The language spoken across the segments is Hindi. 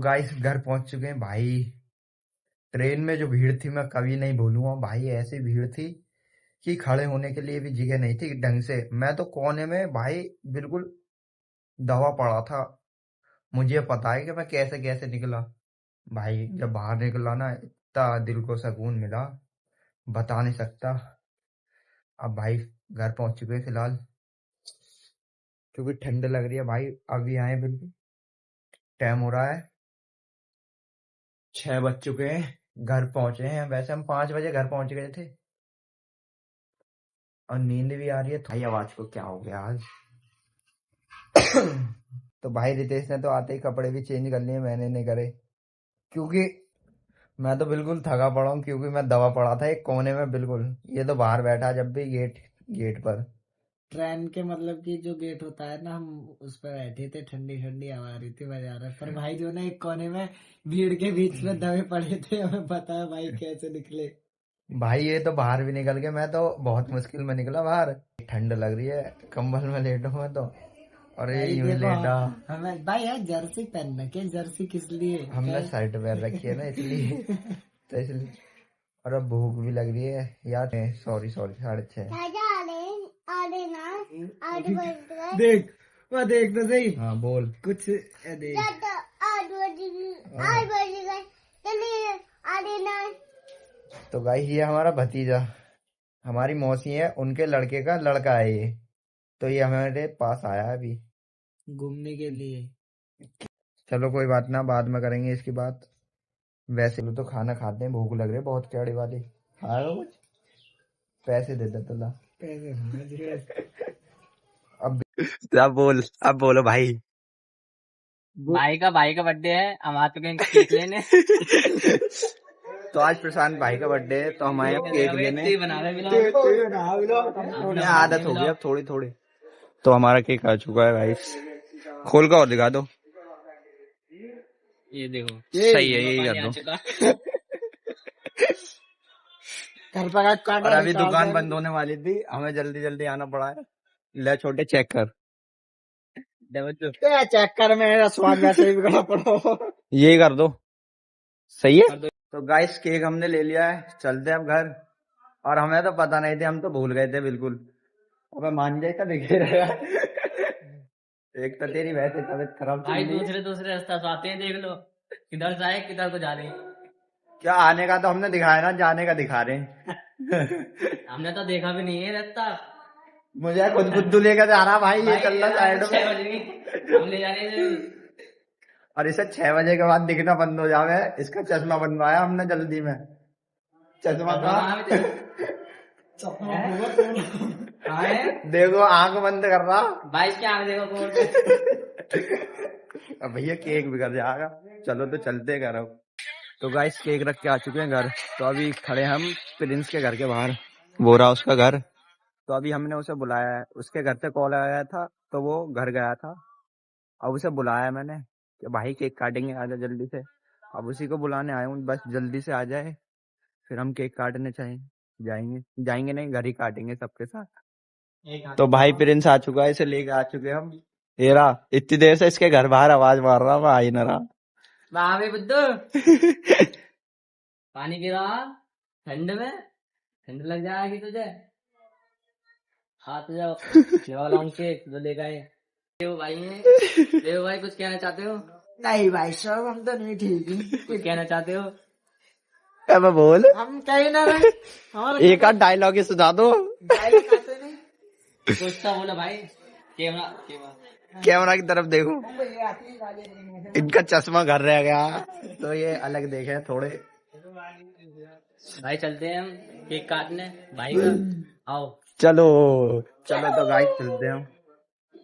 गाइस घर पहुंच चुके हैं भाई। ट्रेन में जो भीड़ थी मैं कभी नहीं भूलूंगा भाई। ऐसी भीड़ थी कि खड़े होने के लिए भी जगह नहीं थी ढंग से। मैं तो कोने में भाई बिल्कुल दबा पड़ा था। मुझे पता है कि मैं कैसे कैसे निकला भाई। जब बाहर निकला ना इतना दिल को सुकून मिला, बता नहीं सकता। अब भाई घर पहुंच चुके हैं फिलहाल, क्योंकि ठंड लग रही है भाई। अभी आए, बिल्कुल टाइम हो रहा है 6 बज चुके हैं। घर पहुंचे हैं, वैसे हम 5 बजे घर पहुंच गए थे और नींद भी आ रही है। भाई आवाज को क्या हो गया आज। तो भाई रितेश ने तो आते ही कपड़े भी चेंज कर लिए, मैंने नहीं करे क्योंकि मैं तो बिल्कुल थका पड़ा हूँ। क्योंकि मैं दबा पड़ा था एक कोने में बिल्कुल। ये तो बाहर बैठा जब भी गेट गेट पर। ट्रेन के मतलब कि जो गेट होता है ना, हम उस पर बैठे थे, ठंडी ठंडी हवा आ रही थी, मजा आ रहा है। पर भाई जो ना एक कोने में भीड़ के बीच में दबे पड़े थे, हमें पता है भाई कैसे निकले। भाई ये तो बाहर भी निकल गए, मैं तो बहुत मुश्किल में निकला बाहर। ठंड लग रही है, कंबल में लेटा हूँ मैं तो। और ये भाई यूं ही देखो, लेटा। हमें भाई यार जर्सी पहन रखी है। जर्सी किस लिए? हमने शर्ट पहन रखी है ना इसलिए। तो इसलिए। और अब भूख भी लग रही है यार। Sorry sorry, 6:30। देख, वो देख तो सही। हाँ बोल कुछ देख। तो गाइस ये हमारा भतीजा, हमारी मौसी है, उनके लड़के का लड़का है ये। तो ये हमारे पास आया है अभी घूमने के लिए। चलो कोई बात ना, बाद में करेंगे इसकी बात। वैसे तो खाना खाते हैं, भूख लग रही है बहुत कैड़ी वाली। खाएगा कुछ? पैसे दे दे तुला। पैसे होने चाहिए। अब अब बोलो भाई। भाई का बर्थडे है, हम आ चुके हैं केक लेने। तो आज प्रशांत भाई का बर्थडे है, तो हम आए केक लेने। बना रहे आदत हो गई अब थोड़ी थोड़ी। तो हमारा केक आ चुका है भाई। खोल कर और दिखा दो। ये देखो, सही है, यही कर दो। घर पर और अभी दुकान बंद होने वाली थी, हमें जल्दी जल्दी आना पड़ा है। ले छोटे चेक कर। चेक कर, मेरा स्वाद वैसे ही बिगड़ा पड़ा। यही कर दो, सही है। तो गाइस केक हमने ले लिया है, चलते हैं अब घर। और हमें तो पता नहीं थे, हम तो भूल गए थे बिल्कुल। अबे मान जाए का दिखे रहा। एक तो तेरी वैसे तबीयत खराब भाई चल रही है। दूसरे रास्ता से आते हैं, देख लो किधर से आए किधर को जा रहे हैं। क्या आने का तो हमने दिखाया ना, जाने का दिखा रहे हैं। हमने तो देखा भी नहीं है रास्ता। मुझे खुद बुद्धू लेकर जा रहा भाई, ये चल रहा साइड 6 में। बज गई, हम ले जा रहे हैं। और इसे 6 बजे के बाद दिखना बंद हो जावे। इसका चश्मा बनवाया हमने जल्दी में। चश्मा का देखो आंख बंद कर रहा। भाई क्या देखो कोर्ट। अब भैया केक बिगड़ जाएगा। चलो तो चलते घर अब। तो गाइस केक रख के आ चुके हैं घर। तो अभी खड़े हम प्रिंस के घर के बाहर, वो रहा उसका घर। तो अभी हमने उसे बुलाया है, उसके घर से कॉल आया था तो वो घर गया था। अब उसे बुलाया मैंने कि भाई केक काटेंगे, आजा जल्दी से। अब उसी को बुलाने आया हूँ, बस जल्दी से आ जाए, फिर हम केक काटने जाएंगे। जाएंगे नहीं, घर ही काटेंगे सबके साथ। तो भाई प्रिंस आ चुका है, इसे लेके आ चुके हम। ये रहा, इतनी देर से इसके घर बाहर आवाज मार रहा, मैं आ ही ना रहा। भाई बुद्धू पानी पी रहा ठंड में, ठंड लग जाएगी तुझे। हाथ जाओ केक जो लेकर आए। देव भाई कुछ कहना चाहते हो? नहीं भाई साहब, हम तो नहीं ठीक है। कुछ कहना चाहते हो? अब बोल, हम कहीं ना रहे। एक आध डायलॉग ही सुना दो। कुछ तो बोलो भाई। कैमरा की तरफ देखो। इनका चश्मा घर रह गया तो ये अलग देखे थोड़े। भाई चलते हैं हम केक काटने भाई का। आओ चलो चलो तो गाइस चलते हैं हम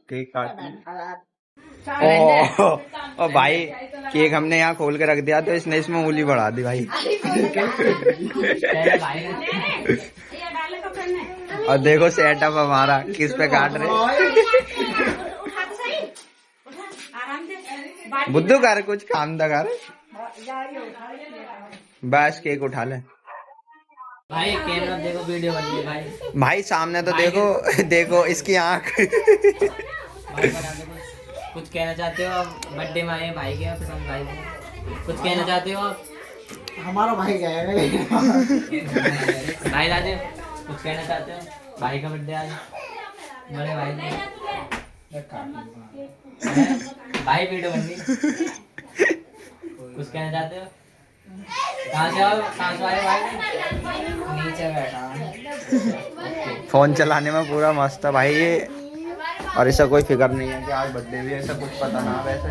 केक काटने। और भाई केक हमने यहाँ खोल के रख दिया तो इसने इसमें उंगली बढ़ा दी भाई। और देखो सेटअप हमारा किस पे काट रहे। बुद्धू कर कुछ काम दा कर। बस केक उठा ले भाई, कैमरा देखो, वीडियो बन रही है भाई। भाई सामने तो देखो, देखो इसकी आंख। भाई बता दो कुछ कहना चाहते हो? बर्थडे में आए भाई के, फिर हम भाई कुछ कहना चाहते हो आप? हमारा भाई जाएगा। भाई दादी कुछ कहना चाहते हो? भाई का बर्थडे आज, बड़े भाई ने भाई वीडियो बननी, कुछ कहना चाहते हो? कहाँ से आओ, कहाँ से आए भाई? नीचे बैठा। फोन चलाने में पूरा मस्त है भाई ये, और ऐसा कोई फिक्र नहीं है कि आज बर्थडे भी, ऐसा कुछ पता ना वैसे।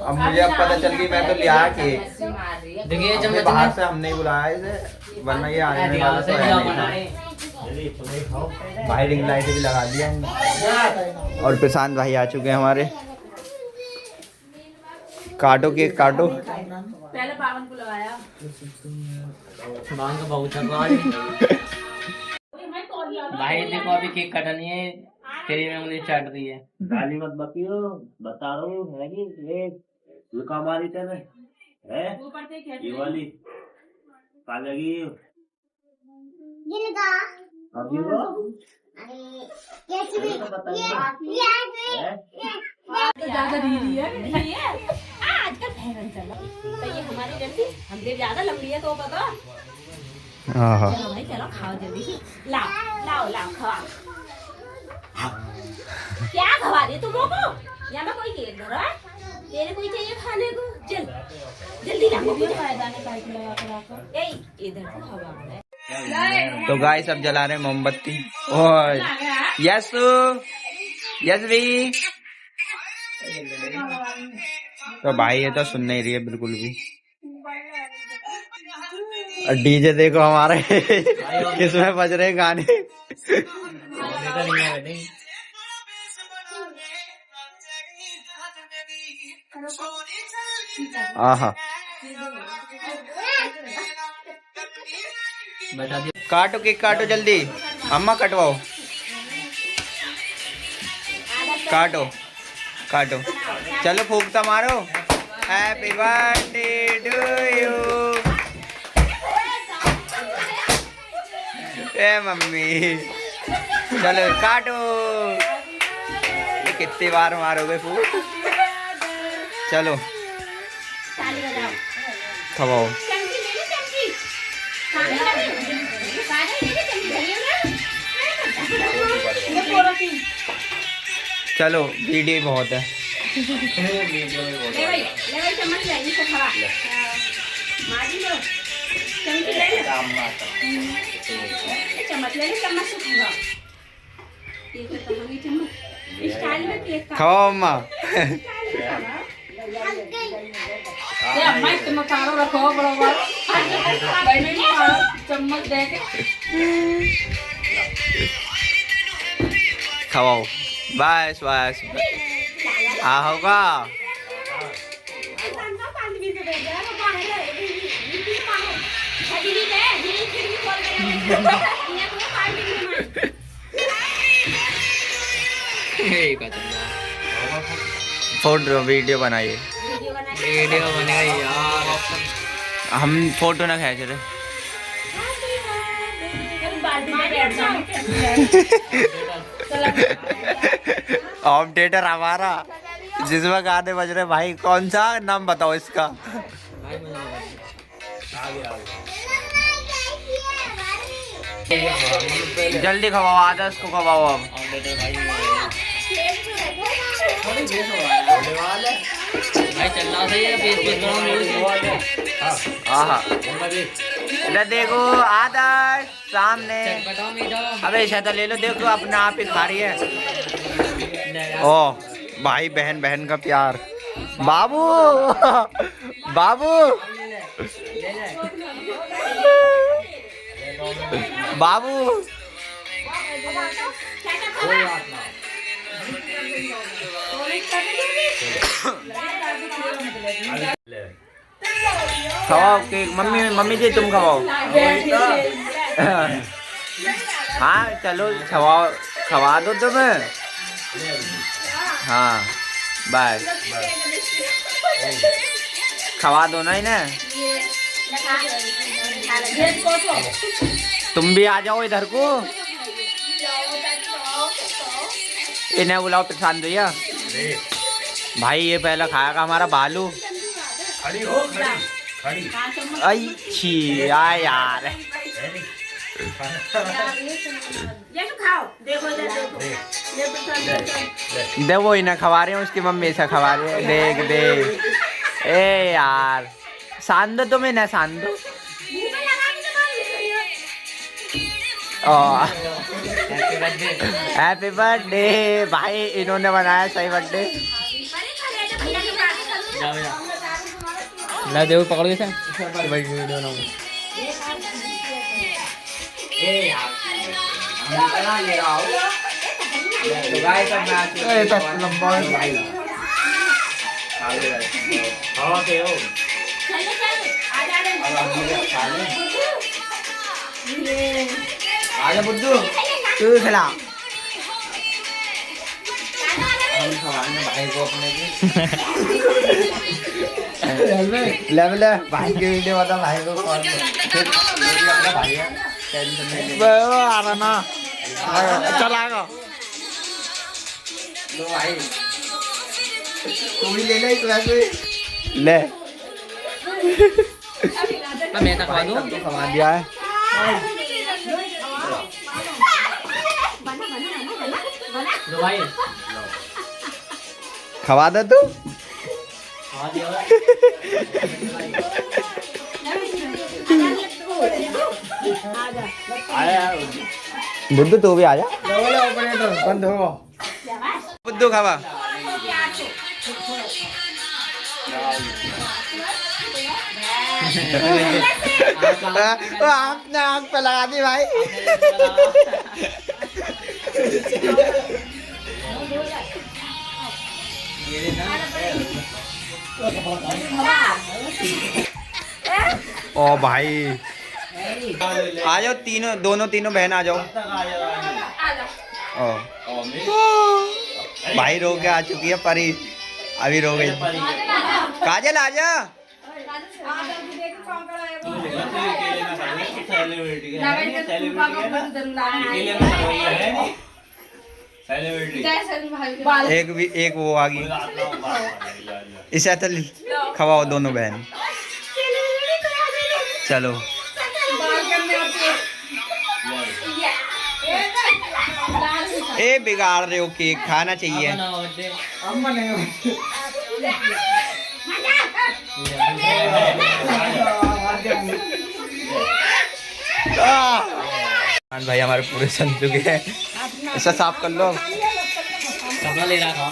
अब मुझे अब पता चल गई, मैं तो लिया कि देखिए हमने चम्मच बाहर से हम नहीं बुलाया इसे, वरना ये आने में वाला तो है नहीं। भाई रिंग लाइट भी लगा दिया हमने, और प्रशांत भाई आ चुके हैं हमारे। काटो केक काटो। पहले पावन को लगाया। बावन का बहुत भाई देखो अभी केक कटनी है, तेरी में उंगली चाट रही है। गाली मत बकियो, बता रहा हूँ है कि ये लुका मारी तेरे है ऊपर से खेल ये वाली कालेगी ये लगा। अभी वो अरे कैसे भी तो बता ये ज्यादा ढीली है। आजकल फैशन चला तो ये हमारी जल्दी हमसे ज्यादा लंबी है तो पता। हाँ चलो भाई चलो खाओ जल्दी से, लाओ लाओ लाओ खाओ। क्या खवा रही तुम लोगों को? यहाँ में कोई केक धरा है? तेरे कोई चाहिए खाने को? चल जल्दी ला मुझे मैदान का लगा कर। ए इधर से हवा है। तो गाइस अब जला रहे हैं मोमबत्ती। ओए यस यस भी। तो भाई ये तो सुन नहीं रही है बिल्कुल भी। और डीजे देखो हमारे किसमें बज रहे गाने। आहा बता दियो। काटो केक काटो जल्दी, अम्मा कटवाओ। काटो काटो, चलो फूकता मारो। Happy birthday to you. ए मम्मी चलो काटो। ये कितनी बार मारोगे फूक। चलो ताली बजाओ। खवाओ। चमची ले ले चमची। खाने लगे। खाने ले ले चमची धरिए ना। ये पूरा की। चलो वीडियो बहुत है। ले भाई चम्मच ले इसको खा। माजी लो चमची ले ले। चम्मच ले ले चम्मच से खा। ये तो तमाम चम्मच स्टाइल में केक का। खाओ अम्मा। ये अम्मा तुम कारो रखो बराबर। भाई में चम्मच दे के खवाओ बस बस। हाँ होगा। फोटो वीडियो बनाइए। वीडियो बनेगा यार। हम फोटो ना खींच रहे। होम थिएटर हमारा जिसमें गाने बज रहे। भाई कौन सा नाम बताओ इसका। जल्दी खवाओ, आदर्श को खवाओ अब। भाई चलना सही है, पेज पेज बनाओ मेरे से। आहा इधर देखो आदर्श सामने। बताओ मीठा। अबे शायद ले लो, देखो अपने आप ही खा रही है। ओ भाई बहन बहन का प्यार। बाबू बाबू बाबू खवाओ केक। मम्मी मम्मी जी तुम खवाओ। हाँ चलो खवाओ, खवा दो तुम्हें। हाँ बस खवा दो ना इन्हें। तुम भी आ जाओ इधर को। इन्हें बुलाओ प्रशांत भैया। भाई ये पहला खाएगा हमारा बालू। खड़ी हो खड़ी खड़ी अच्छी यार ये तो खाओ देखो इधर देखो ये तो सब देखो दे वो ही ना खवा रहे हैं उसकी मम्मी ऐसा खवा रही है देख देख ए यार सांदो तुम्हें ना सांदो मुंह में लगा के तो हैप्पी बर्थडे हैप्पी बर्थडे भाई इन्होंने बनाया सही बर्थडे बड़े खड़े हैं भैया के पास जाओ यार ला देव पकड़ के वीडियो बनाओ ए यार मैं बना ले रहा हूँ तो गाइस अब मैं ए तक लंबा है भाई हवा पे हो चले चले आ जा रे अब हम लोग खा लें ये आजा बुद्धू तू खिला हम खवाएंगे भाई को अपने की लेवल है भाई की वीडियो बता भाई को कॉल कर अपना भाई है टेंशन नहीं ले आ रहा ना चलाएगा लो भाई तू भी ले ले एक वैसे ले मैं तक खवा दूं तो खवा दिया है लो भाई खवा दे तू खवा दिया बुद्धू तू भी आजा बंद हो बुद्धू खावा आपने आँख पे लगा दी भाई ओ भाई आ जाओ तीनों दोनों तीनों बहन आ जाओ ओ भाई रो के आ चुकी है परी अभी रो गई काजल आ जा एक वो आ गई इसे तो खवाओ दोनों बहन चलो ए बिगाड़ रहे हो केक खाना चाहिए भाई हमारे पूरे सन चुके हैं ऐसा साफ कर लो कपड़ा ले रहा था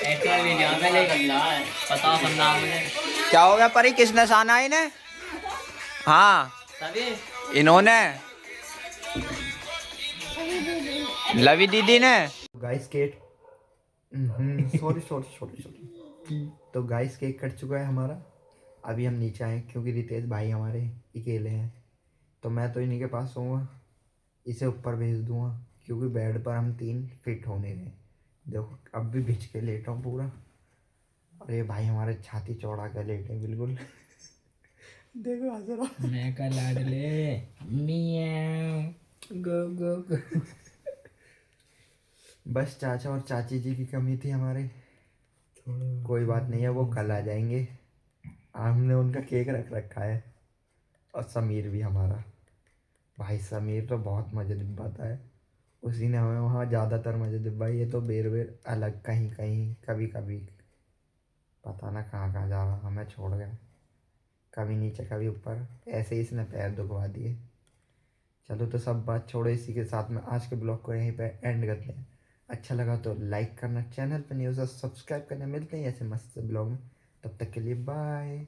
ऐसा वीडियो में ले कर रहा है पता करना मुझे क्या हो गया परी किसने साना इन्हें हाँ तभी इन्होंने लवी दीदी ने guys cake sorry sorry sorry sorry तो गाइस केक कट चुका है हमारा अभी हम नीचे आए क्योंकि रितेश भाई हमारे अकेले हैं तो मैं तो इन्हीं के पास सोऊंगा इसे ऊपर भेज दूंगा क्योंकि बेड पर हम 3 फिट होने गए देखो अब भी भिज के लेटा हूँ पूरा और ये भाई हमारे छाती चौड़ा कर लेटे बिल्कुल देखो हंस रहा मैं का लाडले मियाऊ गो गो गो बस चाचा और चाची जी की कमी थी हमारे कोई बात नहीं है वो कल आ जाएंगे हमने उनका केक रख रखा है और समीर भी हमारा भाई समीर तो बहुत मज़े दिब्बाता है उसी ने हमें वहाँ ज़्यादातर मज़े दिब्बाई ये तो बेर बेर अलग कहीं कहीं कभी कभी पता ना कहाँ कहाँ जा रहा हमें छोड़ गया कभी नीचे कभी ऊपर ऐसे ही इसने पैर दुखवा दिए चलो तो सब बात छोड़ो इसी के साथ में आज के ब्लॉग को यहीं पे एंड करते हैं अच्छा लगा तो लाइक करना चैनल पर न्यूज़ सब्सक्राइब करना मिलते हैं ऐसे मस्त ब्लॉग में तब तक के लिए बाय।